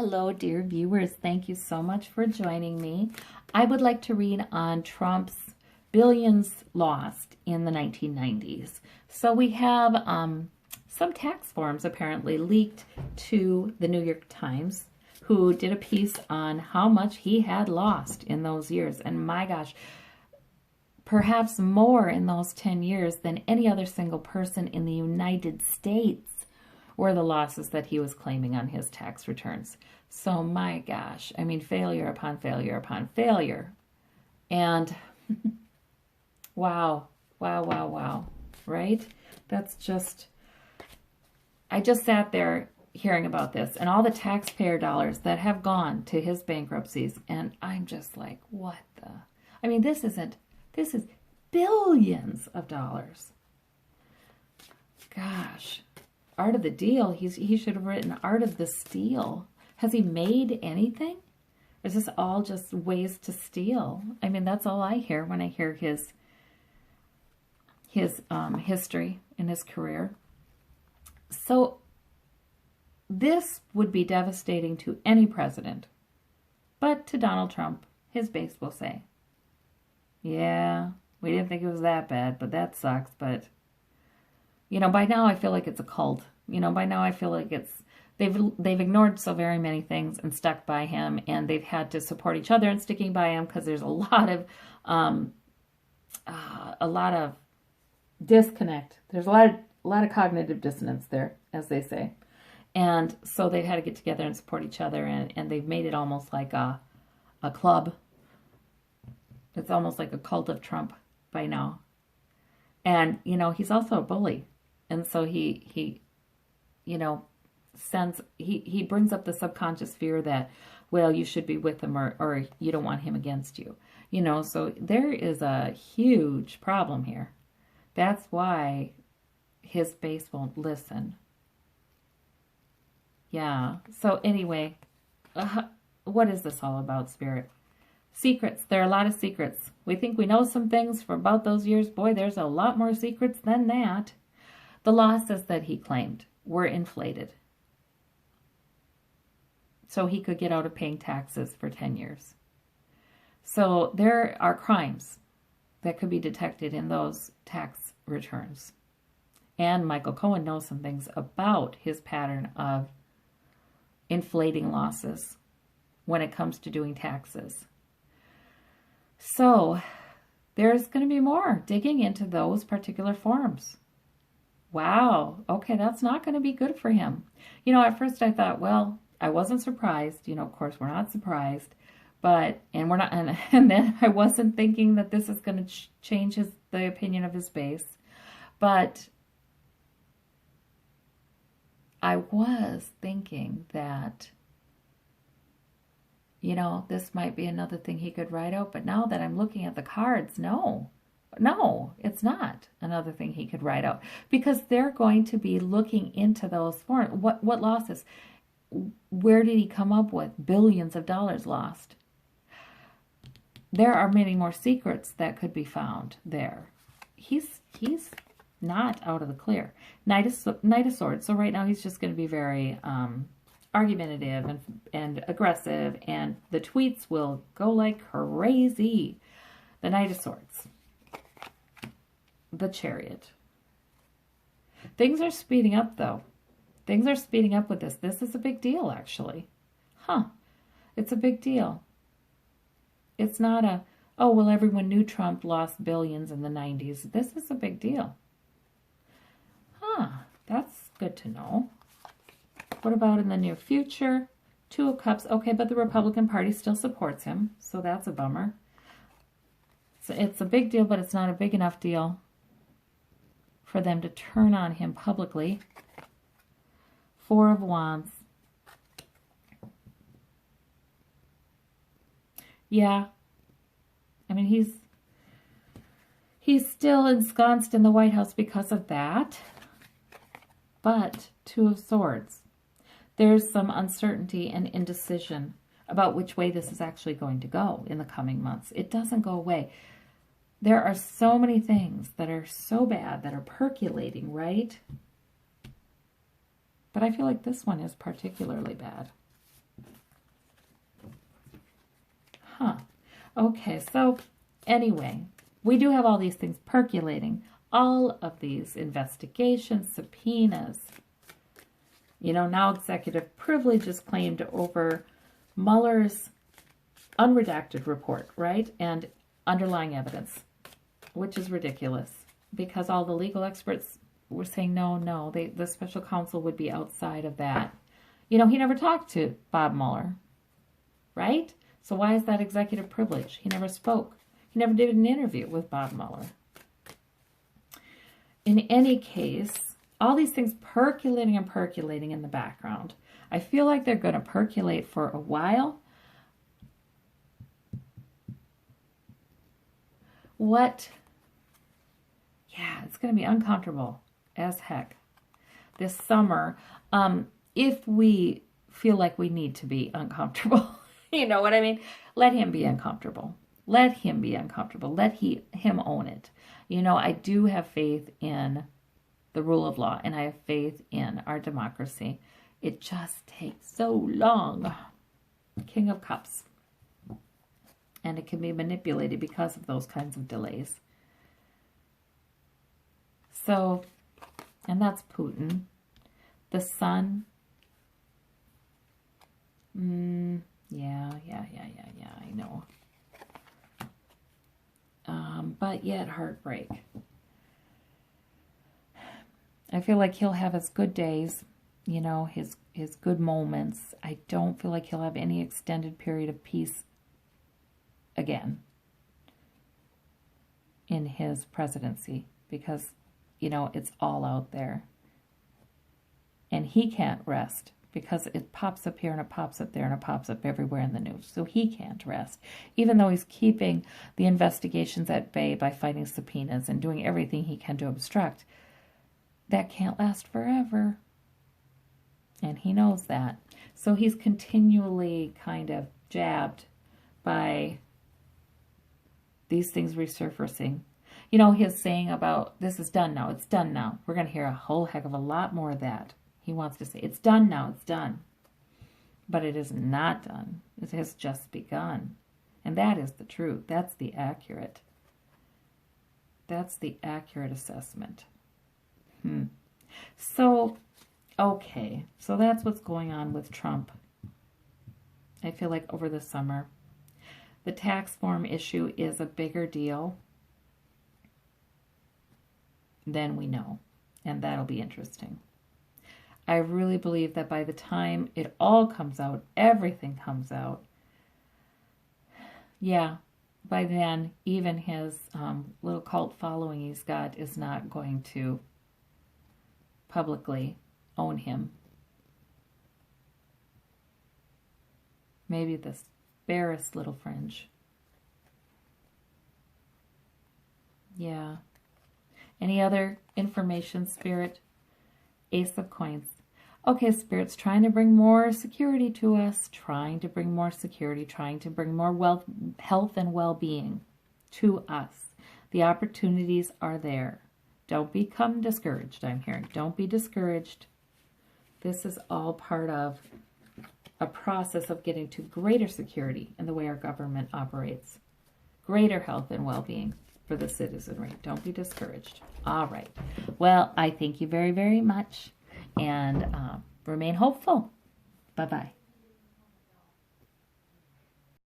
Hello, dear viewers. Thank you so much for joining me. I would like to read on Trump's billions lost in the 1990s. So we have some tax forms apparently leaked to the New York Times, who did a piece on how much he had lost in those years. And my gosh, perhaps more in those 10 years than any other single person in the United States were the losses that he was claiming on his tax returns. So my gosh, I mean, failure upon failure upon failure. And wow, right? That's just, I just sat there hearing about this and all the taxpayer dollars that have gone to his bankruptcies. And I'm just like, what the, I mean, this is billions of dollars. Gosh. Art of the Deal, he should have written Art of the Steal. Has he made anything? Or is this all just ways to steal? I mean, that's all I hear when I hear his history in his career. So this would be devastating to any president. But to Donald Trump, his base will say, yeah, we didn't think it was that bad, but that sucks. But you know, by now I feel like it's a cult. You know, by now I feel like it's they've ignored so very many things and stuck by him, and they've had to support each other in sticking by him because there's a lot of disconnect. There's a lot of cognitive dissonance there, as they say, and so they've had to get together and support each other, and they've made it almost like a club. It's almost like a cult of Trump by now, and you know he's also a bully. And so he you know, he brings up the subconscious fear that, well, you should be with him or you don't want him against you. You know, so there is a huge problem here. That's why his base won't listen. Yeah. So anyway, what is this all about, Spirit? Secrets. There are a lot of secrets. We think we know some things for about those years. Boy, there's a lot more secrets than that. The losses that he claimed were inflated, so he could get out of paying taxes for 10 years. So there are crimes that could be detected in those tax returns. And Michael Cohen knows some things about his pattern of inflating losses when it comes to doing taxes. So there's going to be more digging into those particular forms. Wow, okay, that's not going to be good for him. You know, at first I thought, well, I wasn't surprised. You know, of course, we're not surprised. But, and we're not, and then I wasn't thinking that this is going to change the opinion of his base. But I was thinking that, you know, this might be another thing he could write out. But now that I'm looking at the cards, no, it's not another thing he could write out, because they're going to be looking into those forms. What losses? Where did he come up with billions of dollars lost? There are many more secrets that could be found there. He's not out of the clear. Knight of Swords. So right now he's just going to be very argumentative and aggressive, and the tweets will go like crazy. The Knight of Swords. The Chariot. Things are speeding up, though. Things are speeding up with this. This is a big deal, actually. It's a big deal. It's not a, oh, well, everyone knew Trump lost billions in the 90s. This is a big deal. That's good to know. What about in the near future? Two of Cups. Okay, but the Republican Party still supports him, so that's a bummer. So it's a big deal, but it's not a big enough deal for them to turn on him publicly. Four of Wands. Yeah. I mean, he's still ensconced in the White House because of that. But Two of Swords. There's some uncertainty and indecision about which way this is actually going to go in the coming months. It doesn't go away. There are so many things that are so bad that are percolating, right? But I feel like this one is particularly bad. Okay, so anyway, we do have all these things percolating. All of these investigations, subpoenas. You know, now executive privilege is claimed over Mueller's unredacted report, right? And underlying evidence, which is ridiculous because all the legal experts were saying, no, the special counsel would be outside of that. You know, he never talked to Bob Mueller, right? So why is that executive privilege? He never spoke. He never did an interview with Bob Mueller. In any case, all these things percolating and percolating in the background. I feel like they're going to percolate for a while. Yeah, it's going to be uncomfortable as heck this summer. If we feel like we need to be uncomfortable, you know what I mean? Let him be uncomfortable. Let him be uncomfortable. Let him own it. You know, I do have faith in the rule of law, and I have faith in our democracy. It just takes so long. King of Cups. And it can be manipulated because of those kinds of delays. So, and that's Putin. The sun. Yeah, I know. But yet heartbreak. I feel like he'll have his good days, you know, his good moments. I don't feel like he'll have any extended period of peace again in his presidency because, you know, it's all out there. And he can't rest because it pops up here and it pops up there and it pops up everywhere in the news. So he can't rest, even though he's keeping the investigations at bay by fighting subpoenas and doing everything he can to obstruct. That can't last forever. And he knows that. So he's continually kind of jabbed by these things resurfacing. You know, his saying about, this is done now, it's done now. We're going to hear a whole heck of a lot more of that. He wants to say, it's done now, it's done. But it is not done. It has just begun. And that is the truth. That's the accurate assessment. So, okay. So that's what's going on with Trump. I feel like over the summer. The tax form issue is a bigger deal than we know. And that'll be interesting. I really believe that by the time it all comes out, everything comes out, yeah, by then, even his little cult following he's got is not going to publicly own him. Maybe the barest little fringe. Yeah. Any other information, Spirit? Ace of Coins. Okay, Spirit's trying to bring more security to us, trying to bring more security, trying to bring more wealth, health, and well-being to us. The opportunities are there. Don't become discouraged, I'm hearing. Don't be discouraged. This is all part of a process of getting to greater security in the way our government operates. Greater health and well-being for the citizenry. Don't be discouraged. All right. Well, I thank you very, very much. And remain hopeful. Bye-bye.